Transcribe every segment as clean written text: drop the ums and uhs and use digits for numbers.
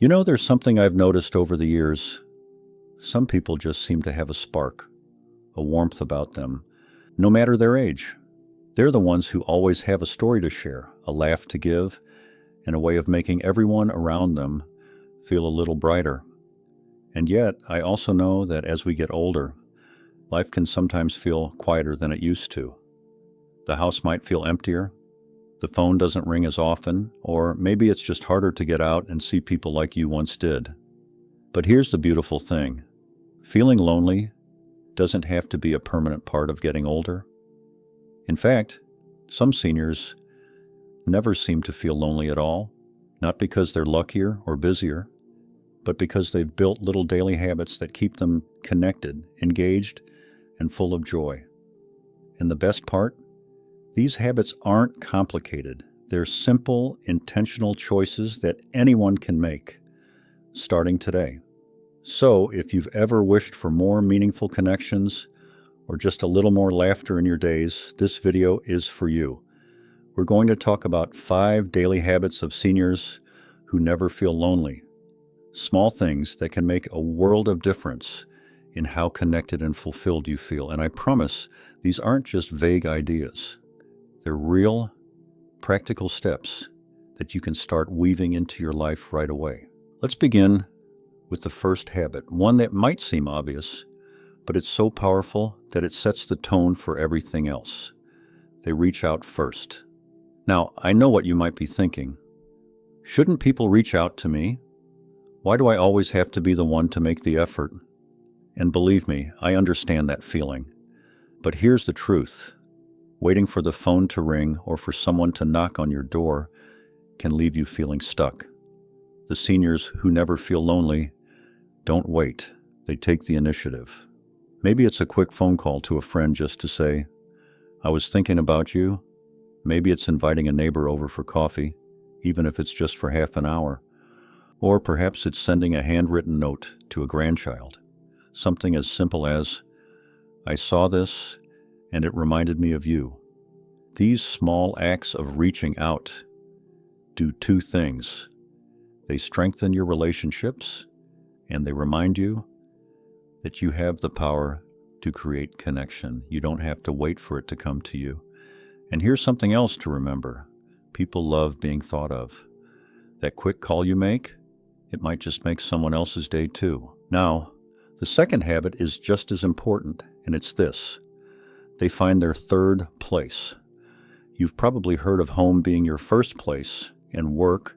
You know, there's something I've noticed over the years. Some people just seem to have a spark, a warmth about them, no matter their age. They're the ones who always have a story to share, a laugh to give, and a way of making everyone around them feel a little brighter. And yet, I also know that as we get older, life can sometimes feel quieter than it used to. The house might feel emptier, the phone doesn't ring as often, or maybe it's just harder to get out and see people like you once did. But here's the beautiful thing. Feeling lonely doesn't have to be a permanent part of getting older. In fact, some seniors never seem to feel lonely at all, not because they're luckier or busier, but because they've built little daily habits that keep them connected, engaged, and full of joy. And the best part? These habits aren't complicated. They're simple, intentional choices that anyone can make, starting today. So, if you've ever wished for more meaningful connections or just a little more laughter in your days, this video is for you. We're going to talk about 5 daily habits of seniors who never feel lonely. Small things that can make a world of difference in how connected and fulfilled you feel. And I promise, these aren't just vague ideas. They're real, practical steps that you can start weaving into your life right away. Let's begin with the first habit, one that might seem obvious, but it's so powerful that it sets the tone for everything else. They reach out first. Now, I know what you might be thinking. Shouldn't people reach out to me? Why do I always have to be the one to make the effort? And believe me, I understand that feeling. But here's the truth. Waiting for the phone to ring or for someone to knock on your door can leave you feeling stuck. The seniors who never feel lonely don't wait. They take the initiative. Maybe it's a quick phone call to a friend just to say, "I was thinking about you." Maybe it's inviting a neighbor over for coffee, even if it's just for half an hour. Or perhaps it's sending a handwritten note to a grandchild. Something as simple as, "I saw this and it reminded me of you." These small acts of reaching out do 2 things. They strengthen your relationships, and they remind you that you have the power to create connection. You don't have to wait for it to come to you. And here's something else to remember. People love being thought of. That quick call you make, it might just make someone else's day too. Now, the second habit is just as important, and it's this. They find their third place. You've probably heard of home being your first place and work,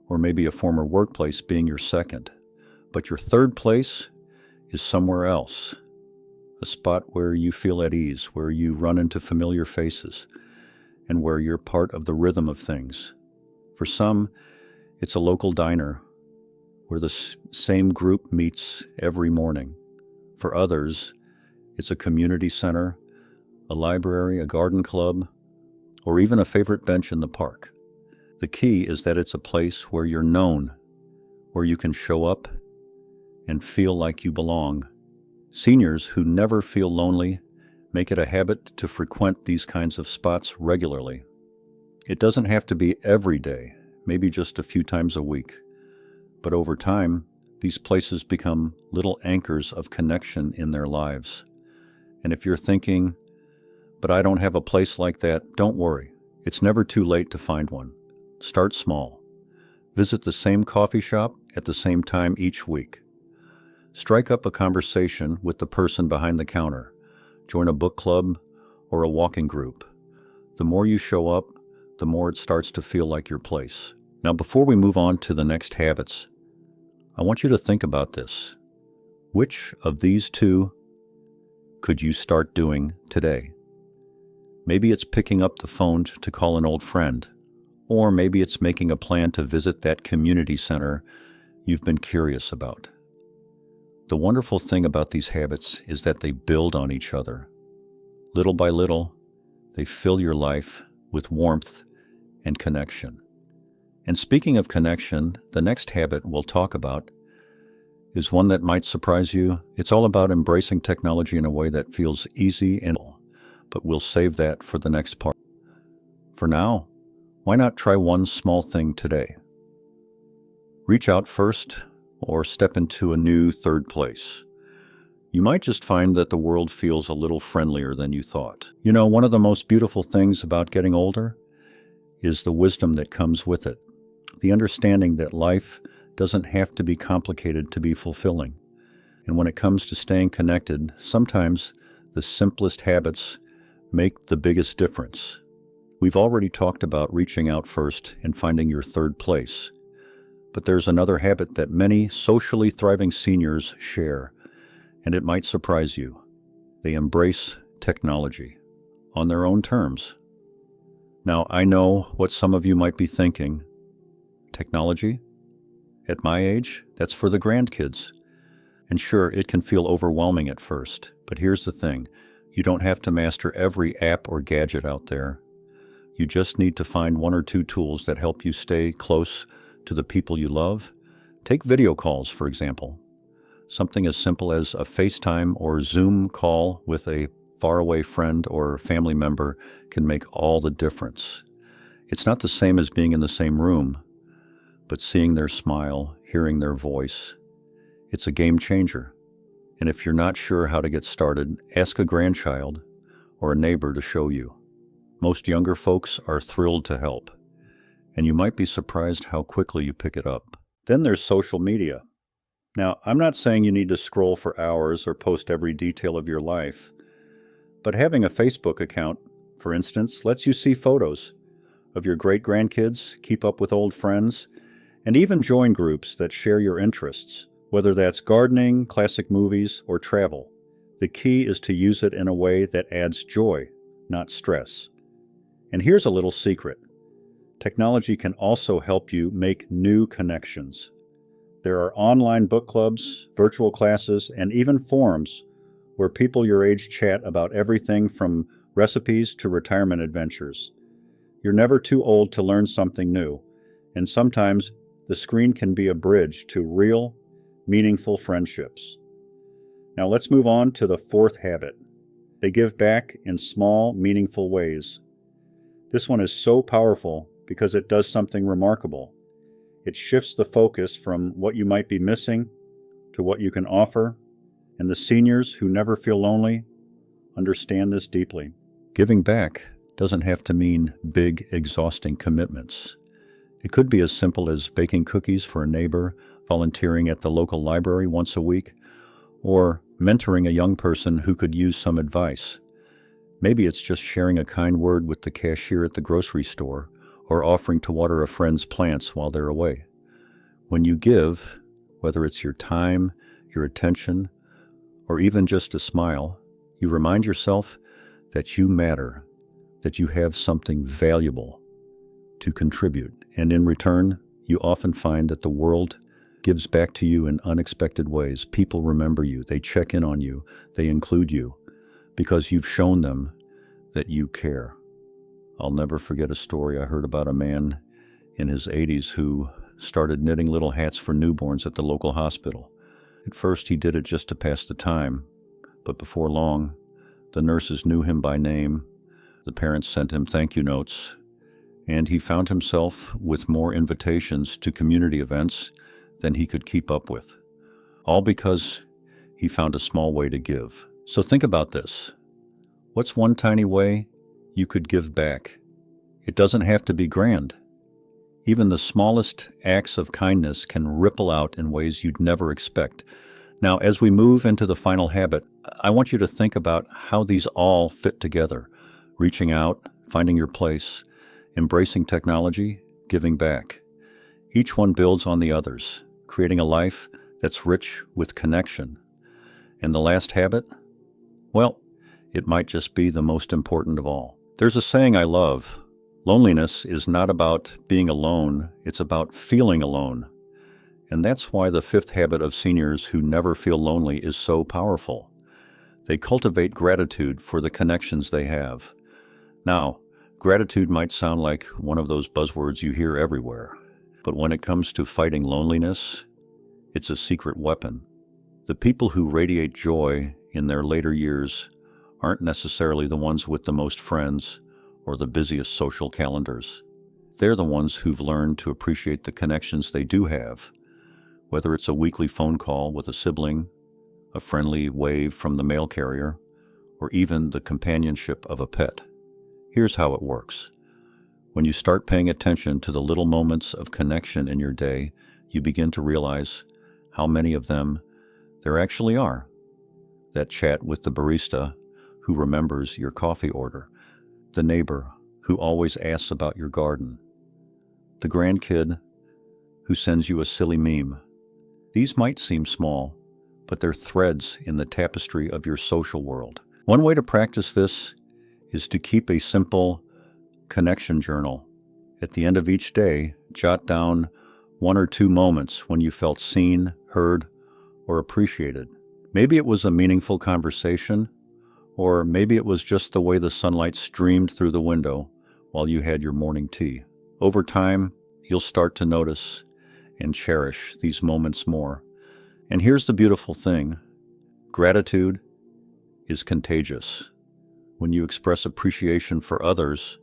or maybe a former workplace being your second. But your third place is somewhere else. A spot where you feel at ease, where you run into familiar faces, and where you're part of the rhythm of things. For some, it's a local diner where the same group meets every morning. For others, it's a community center, a library, a garden club, or even a favorite bench in the park. The key is that it's a place where you're known, where you can show up and feel like you belong. Seniors who never feel lonely make it a habit to frequent these kinds of spots regularly. It doesn't have to be every day, maybe just a few times a week. But over time, these places become little anchors of connection in their lives. And if you're thinking, "But I don't have a place like that," don't worry. It's never too late to find one. Start small. Visit the same coffee shop at the same time each week. Strike up a conversation with the person behind the counter. Join a book club or a walking group. The more you show up, the more it starts to feel like your place. Now, before we move on to the next habits, I want you to think about this. Which of these 2 could you start doing today? Maybe it's picking up the phone to call an old friend, or maybe it's making a plan to visit that community center you've been curious about. The wonderful thing about these habits is that they build on each other. Little by little, they fill your life with warmth and connection. And speaking of connection, the next habit we'll talk about is one that might surprise you. It's all about embracing technology in a way that feels easy and but we'll save that for the next part. For now, why not try one small thing today? Reach out first or step into a new third place. You might just find that the world feels a little friendlier than you thought. You know, one of the most beautiful things about getting older is the wisdom that comes with it. The understanding that life doesn't have to be complicated to be fulfilling. And when it comes to staying connected, sometimes the simplest habits make the biggest difference. We've already talked about reaching out first and finding your third place. But there's another habit that many socially thriving seniors share, and it might surprise you. They embrace technology on their own terms. Now, I know what some of you might be thinking. Technology? At my age, that's for the grandkids. And sure, it can feel overwhelming at first, but here's the thing. You don't have to master every app or gadget out there. You just need to find one or two tools that help you stay close to the people you love. Take video calls, for example. Something as simple as a FaceTime or Zoom call with a faraway friend or family member can make all the difference. It's not the same as being in the same room, but seeing their smile, hearing their voice, it's a game changer. And if you're not sure how to get started, ask a grandchild or a neighbor to show you. Most younger folks are thrilled to help, and you might be surprised how quickly you pick it up. Then there's social media. Now, I'm not saying you need to scroll for hours or post every detail of your life, but having a Facebook account, for instance, lets you see photos of your great-grandkids, keep up with old friends, and even join groups that share your interests, whether that's gardening, classic movies, or travel. The key is to use it in a way that adds joy, not stress. And here's a little secret. Technology can also help you make new connections. There are online book clubs, virtual classes, and even forums where people your age chat about everything from recipes to retirement adventures. You're never too old to learn something new, and sometimes the screen can be a bridge to real, meaningful friendships. Now let's move on to the fourth habit. They give back in small, meaningful ways. This one is so powerful because it does something remarkable. It shifts the focus from what you might be missing to what you can offer, and the seniors who never feel lonely understand this deeply. Giving back doesn't have to mean big, exhausting commitments. It could be as simple as baking cookies for a neighbor, volunteering at the local library once a week, or mentoring a young person who could use some advice. Maybe it's just sharing a kind word with the cashier at the grocery store, or offering to water a friend's plants while they're away. When you give, whether it's your time, your attention, or even just a smile, you remind yourself that you matter, that you have something valuable to contribute. And in return, you often find that the world gives back to you in unexpected ways. People remember you, they check in on you, they include you, because you've shown them that you care. I'll never forget a story I heard about a man in his 80s who started knitting little hats for newborns at the local hospital. At first, he did it just to pass the time, but before long, the nurses knew him by name, the parents sent him thank you notes, and he found himself with more invitations to community events than he could keep up with, all because he found a small way to give. So think about this. What's one tiny way you could give back? It doesn't have to be grand. Even the smallest acts of kindness can ripple out in ways you'd never expect. Now, as we move into the final habit, I want you to think about how these all fit together. Reaching out, finding your place, embracing technology, giving back. Each one builds on the others, creating a life that's rich with connection. And the last habit? Well, it might just be the most important of all. There's a saying I love. Loneliness is not about being alone, it's about feeling alone. And that's why the fifth habit of seniors who never feel lonely is so powerful. They cultivate gratitude for the connections they have. Now, gratitude might sound like one of those buzzwords you hear everywhere, but when it comes to fighting loneliness, it's a secret weapon. The people who radiate joy in their later years aren't necessarily the ones with the most friends or the busiest social calendars. They're the ones who've learned to appreciate the connections they do have, whether it's a weekly phone call with a sibling, a friendly wave from the mail carrier, or even the companionship of a pet. Here's how it works. When you start paying attention to the little moments of connection in your day, you begin to realize how many of them there actually are. That chat with the barista who remembers your coffee order, the neighbor who always asks about your garden, the grandkid who sends you a silly meme. These might seem small, but they're threads in the tapestry of your social world. One way to practice this is to keep a simple connection journal. At the end of each day, jot down 1 or 2 moments when you felt seen, heard, or appreciated. Maybe it was a meaningful conversation, or maybe it was just the way the sunlight streamed through the window while you had your morning tea. Over time, you'll start to notice and cherish these moments more. And here's the beautiful thing. Gratitude is contagious. When you express appreciation for others,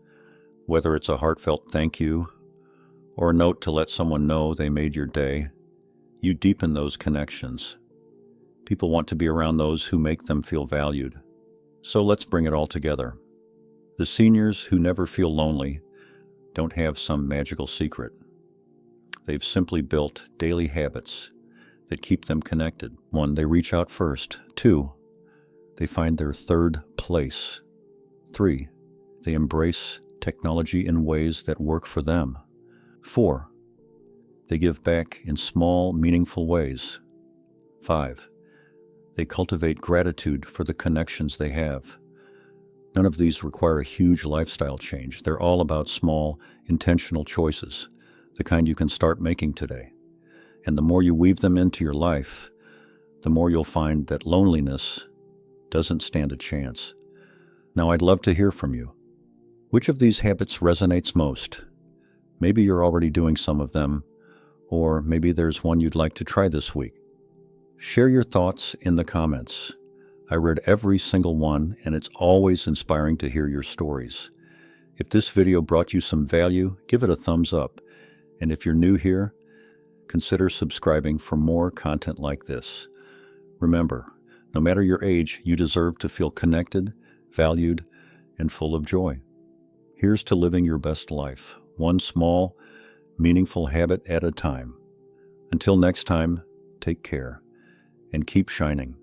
whether it's a heartfelt thank you or a note to let someone know they made your day, you deepen those connections. People want to be around those who make them feel valued. So let's bring it all together. The seniors who never feel lonely don't have some magical secret. They've simply built daily habits that keep them connected. 1, they reach out first. 2, they find their third place. 3, they embrace technology in ways that work for them. 4, they give back in small, meaningful ways. 5, they cultivate gratitude for the connections they have. None of these require a huge lifestyle change. They're all about small, intentional choices, the kind you can start making today. And the more you weave them into your life, the more you'll find that loneliness doesn't stand a chance. Now, I'd love to hear from you. Which of these habits resonates most? Maybe you're already doing some of them, or maybe there's one you'd like to try this week. Share your thoughts in the comments. I read every single one, and it's always inspiring to hear your stories. If this video brought you some value, give it a thumbs up. And if you're new here, consider subscribing for more content like this. Remember, no matter your age, you deserve to feel connected, valued, and full of joy. Here's to living your best life, one small, meaningful habit at a time. Until next time, take care and keep shining.